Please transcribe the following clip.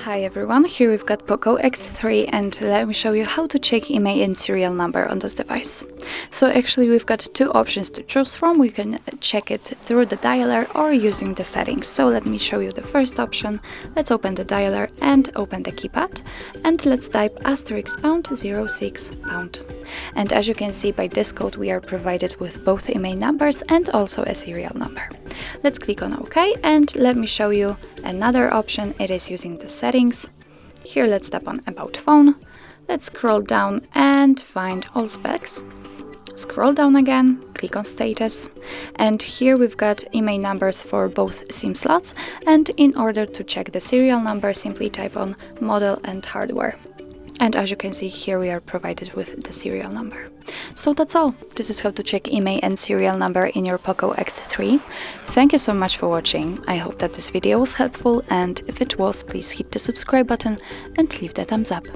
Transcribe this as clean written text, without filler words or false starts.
Hi everyone, here we've got POCO X3 and let me show you how to check IMEI and serial number on this device. So actually we've got two options to choose from. We can check it through the dialer or using the settings. So let me show you the first option. Let's open the dialer and open the keypad and let's type *06#. And as you can see by this code we are provided with both IMEI numbers and also a serial number. Let's click on OK and let me show you another option. It is using the settings. Here let's tap on About Phone. Let's scroll down and find all specs. Scroll down again, click on Status, and here we've got IMEI numbers for both SIM slots, and in order to check the serial number simply type on Model and Hardware. And as you can see here we are provided with the serial number. So that's all. This is how to check IMEI and serial number in your POCO X3. Thank you so much for watching. I hope that this video was helpful, and if it was, please hit the subscribe button and leave the thumbs up.